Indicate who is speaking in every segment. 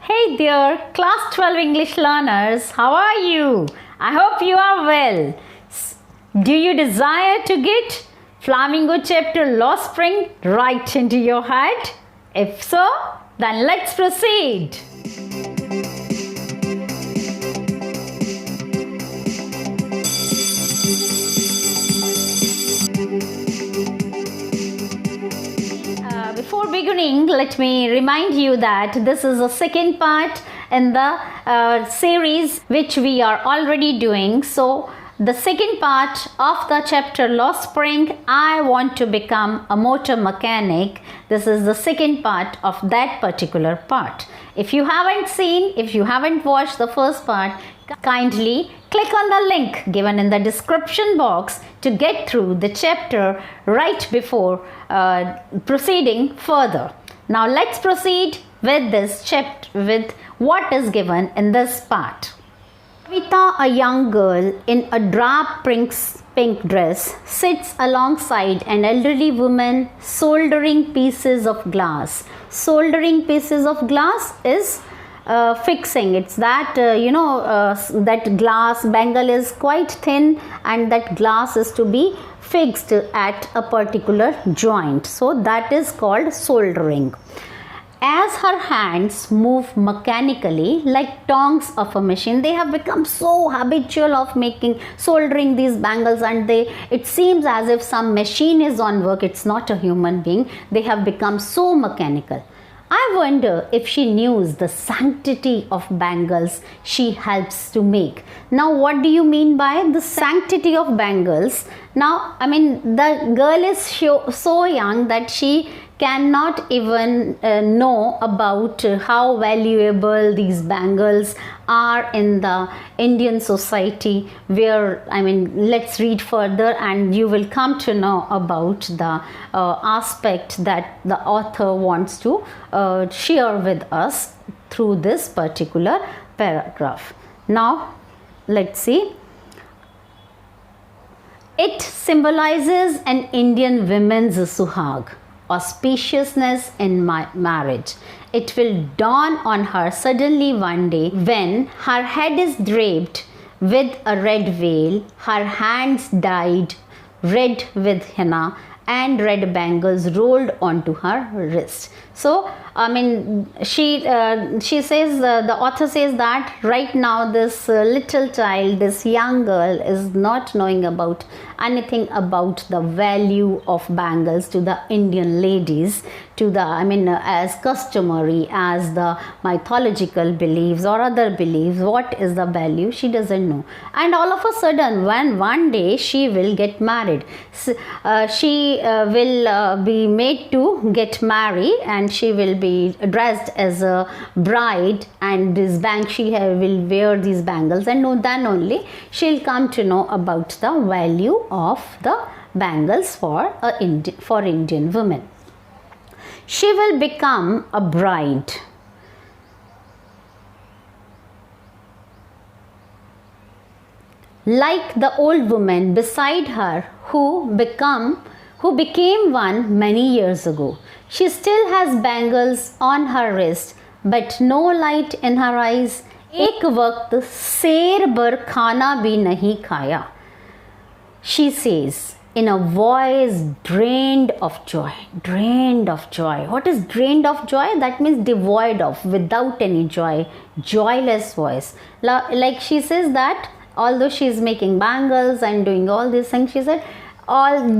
Speaker 1: Hey there, class 12 English learners, how are you? I hope you are well. Do you desire to get Flamingo chapter Lost Spring right into your head? If so, then let's proceed. Before beginning, let me remind you that this is the second part in the series which we are already doing. So, the second part of the chapter Lost Spring, I want to become a motor mechanic. This is the second part of that particular part. If you haven't watched the first part, kindly click on the link given in the description box to get through the chapter right before proceeding further. Now let's proceed with this chapter, with what is given in this part. Kavita, a young girl in a drab pink dress, sits alongside an elderly woman soldering pieces of glass. Soldering pieces of glass is fixing. It's that that glass bangle is quite thin and that glass is to be fixed at a particular joint. So that is called soldering. As her hands move mechanically like tongs of a machine, they have become so habitual of soldering these bangles, and it seems as if some machine is on work. It's not a human being. They have become so mechanical. I wonder if she knew the sanctity of bangles she helps to make. Now, what do you mean by the sanctity of bangles? Now, the girl is so young that she cannot even know about how valuable these bangles are in the Indian society, where let's read further and you will come to know about the aspect that the author wants to share with us through this particular paragraph. Now let's see. It symbolizes an Indian woman's suhag, auspiciousness in marriage. It will dawn on her suddenly one day when her head is draped with a red veil, her hands dyed red with henna, and red bangles rolled onto her wrist. So, she says, the author says that right now this little child, this young girl is not knowing about anything about the value of bangles to the Indian ladies, to the, as customary, as the mythological beliefs or other beliefs. What is the value? She doesn't know. And all of a sudden, when one day she will get married, she will be made to get married, and she will be dressed as a bride, and she will wear these bangles, and then only she'll come to know about the value of the bangles for Indian women. She will become a bride. Like the old woman beside her who became one many years ago. She still has bangles on her wrist, but no light in her eyes. एक वक्त शेर बर खाना भी नहीं खाया. She says in a voice drained of joy. Drained of joy. What is drained of joy? That means devoid of, without any joy, joyless voice. Like she says that although she is making bangles and doing all these things, she said,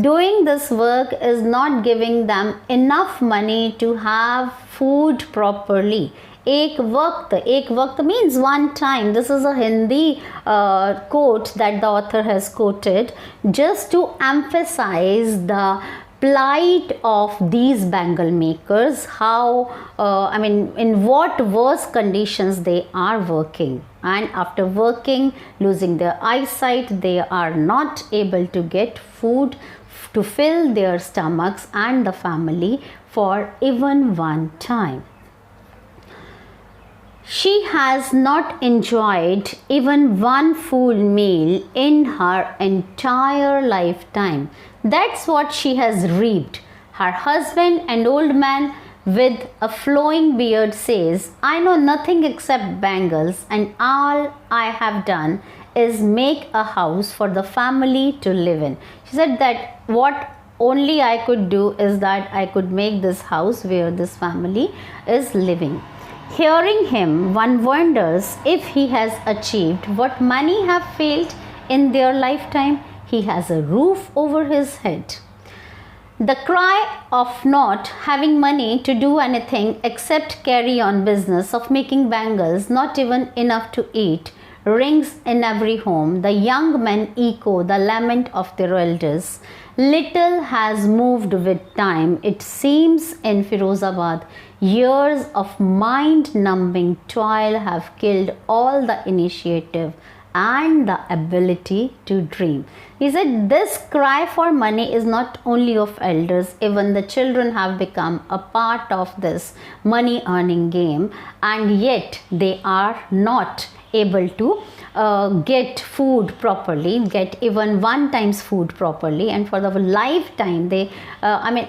Speaker 1: doing this work is not giving them enough money to have food properly. Ek waqt means one time. This is a Hindi quote that the author has quoted just to emphasize the plight of these bangle makers, how in what worse conditions they are working, and after working, losing their eyesight, they are not able to get food to fill their stomachs and the family for even one time. She has not enjoyed even one full meal in her entire lifetime. That's what she has reaped. Her husband, an old man, with a flowing beard says, I know nothing except bangles, and all I have done is make a house for the family to live in. She said that what only I could do is that I could make this house where this family is living. Hearing him, one wonders if he has achieved what many have failed in their lifetime. He has a roof over his head. The cry of not having money to do anything except carry on business of making bangles, not even enough to eat, rings in every home. The young men echo the lament of their elders. Little has moved with time, it seems, in Firozabad. Years of mind-numbing toil have killed all the initiative and the ability to dream. He said this cry for money is not only of elders, even the children have become a part of this money earning game, and yet they are not able to get food properly, get even one time's food properly, and for the lifetime they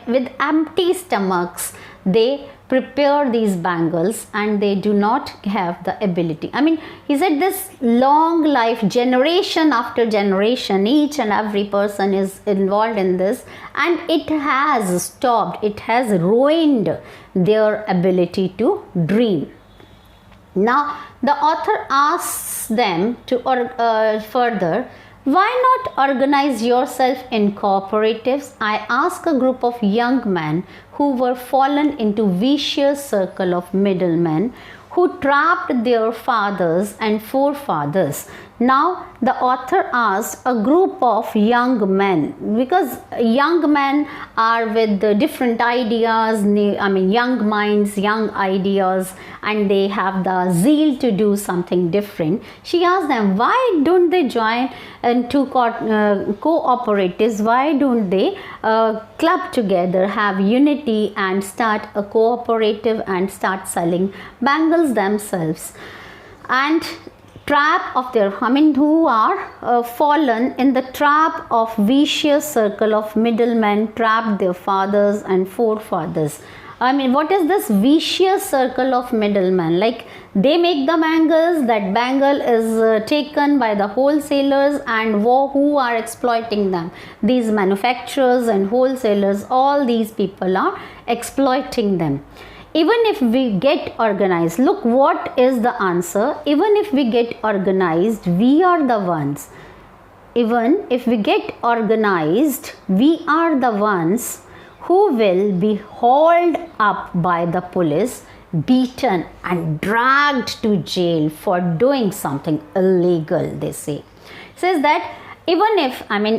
Speaker 1: with empty stomachs they prepare these bangles and they do not have the ability. He said this long life, generation after generation, each and every person is involved in this, and it has stopped, it has ruined their ability to dream. Now the author asks them to further, why not organize yourself in cooperatives? I ask a group of young men who were fallen into vicious circle of middlemen who trapped their fathers and forefathers. Now the author asks a group of young men, because young men are with the different ideas, young minds, young ideas, and they have the zeal to do something different. She asks them, why don't they join into cooperatives? Why don't they club together, have unity, and start a cooperative and start selling bangles themselves? And trap of their, who are fallen in the trap of vicious circle of middlemen, trapped their fathers and forefathers. What is this vicious circle of middlemen? Like, they make the bangles, that bangle is taken by the wholesalers, and who are exploiting them? These manufacturers and wholesalers, all these people are exploiting them. Even if we get organized, look what is the answer. Even if we get organized, we are the ones. Even if we get organized, we are the ones who will be hauled up by the police, beaten and dragged to jail for doing something illegal, they say. It says that even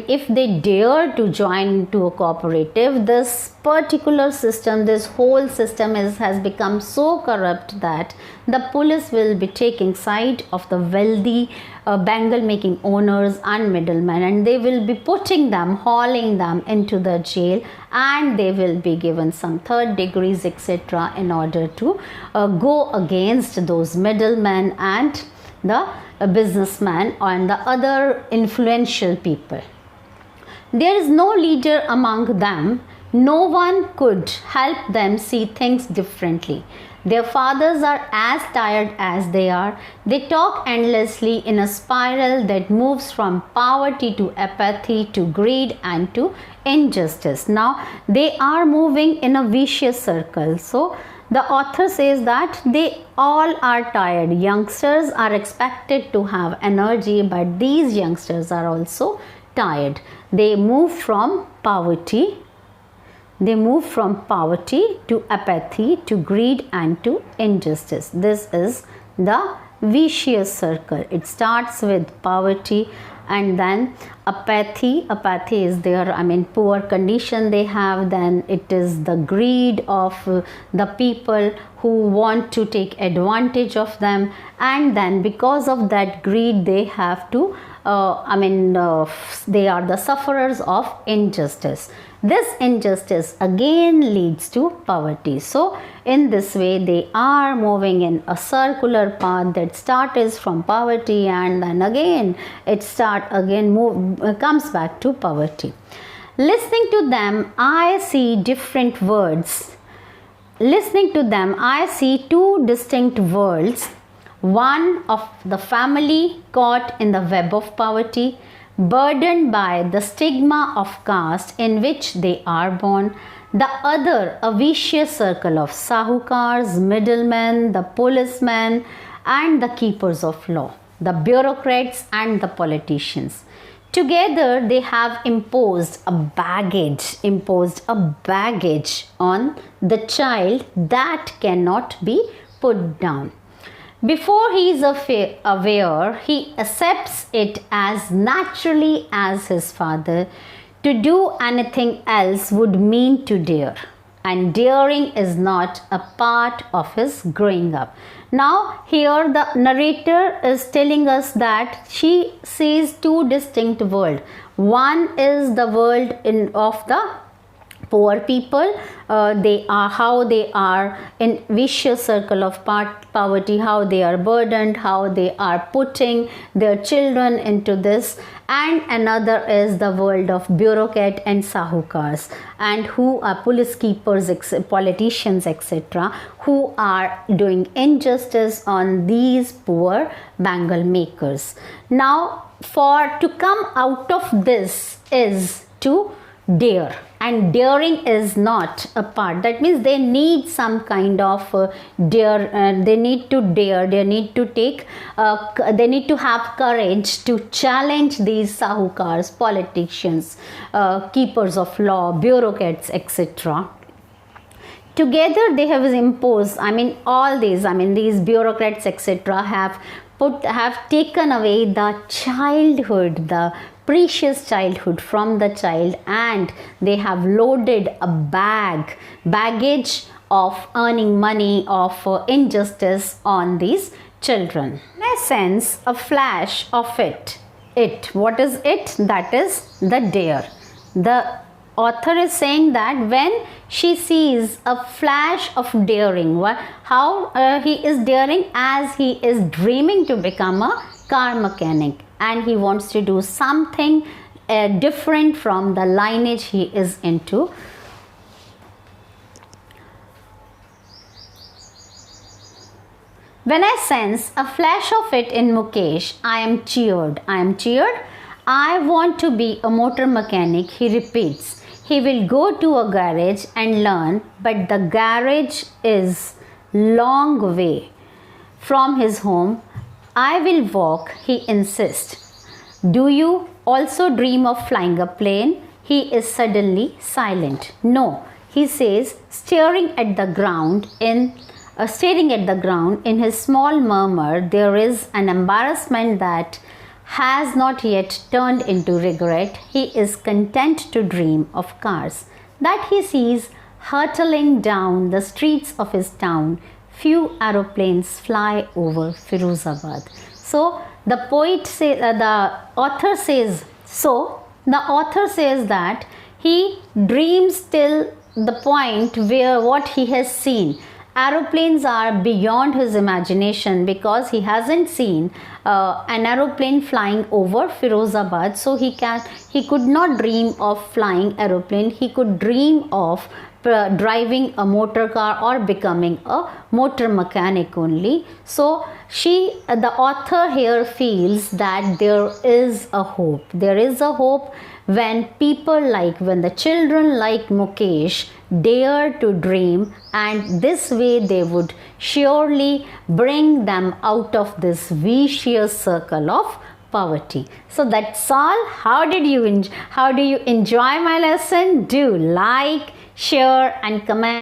Speaker 1: if they dare to join to a cooperative, this particular system, this whole system has become so corrupt that the police will be taking side of the wealthy bangle making owners and middlemen, and they will be putting them, hauling them into the jail, and they will be given some third degrees, etc., in order to go against those middlemen and the businessman and the other influential people. There is no leader among them. No one could help them see things differently. Their fathers are as tired as they are. They talk endlessly in a spiral that moves from poverty to apathy to greed and to injustice. Now they are moving in a vicious circle. So the author says that they all are tired. Youngsters are expected to have energy, but these youngsters are also tired. They move from poverty. They move from poverty to apathy to greed and to injustice. This is the vicious circle. It starts with poverty and then apathy. Apathy is their poor condition they have. Then it is the greed of the people who want to take advantage of them, and then because of that greed they have to they are the sufferers of injustice. This injustice again leads to poverty. So in this way they are moving in a circular path that starts from poverty, and then again it comes back to poverty. Listening to them, I see different words listening to them, I see two distinct worlds. One of the family caught in the web of poverty, burdened by the stigma of caste in which they are born. The other, a vicious circle of sahukars, middlemen, the policemen, and the keepers of law, the bureaucrats and the politicians. Together they have imposed a baggage on the child that cannot be put down. Before he is aware, he accepts it as naturally as his father. To do anything else would mean to dare, and daring is not a part of his growing up. Now here the narrator is telling us that she sees two distinct worlds. One is the world of the poor people, they are in vicious circle of poverty, how they are burdened, how they are putting their children into this. And another is the world of bureaucrat and sahukars, and who are police keepers, politicians, etc., who are doing injustice on these poor bangle makers. Now to come out of this is to dare, and daring is not a part. That means they need some kind of dare, they need to dare, they need to take they need to have courage to challenge these sahukars, politicians, keepers of law, bureaucrats, etc. Together they have imposed, these bureaucrats, etc., have taken away the childhood, the precious childhood from the child, and they have loaded a baggage of earning money, of injustice on these children. In a sense, a flash of it. What is it? That is the dare. The author is saying that when she sees a flash of daring, how he is daring, as he is dreaming to become a car mechanic, and he wants to do something different from the lineage he is into. When I sense a flash of it in Mukesh, I am cheered. I want to be a motor mechanic, he repeats. He will go to a garage and learn, but the garage is long way from his home. I will walk, he insists. Do you also dream of flying a plane? He is suddenly silent. No, he says, staring at the ground in his small murmur. There is an embarrassment that has not yet turned into regret. He is content to dream of cars that he sees hurtling down the streets of his town. Few aeroplanes fly over Firozabad. So the author says that he dreams till the point where what he has seen. Aeroplanes are beyond his imagination, because he hasn't seen an aeroplane flying over Firozabad. So he could not dream of flying aeroplane. He could dream of driving a motor car or becoming a motor mechanic only. So the author here feels that there is a hope. There is a hope when the children like Mukesh dare to dream, and this way they would surely bring them out of this vicious circle of poverty. So that's all. How do you enjoy my lesson? Do like, share and comment.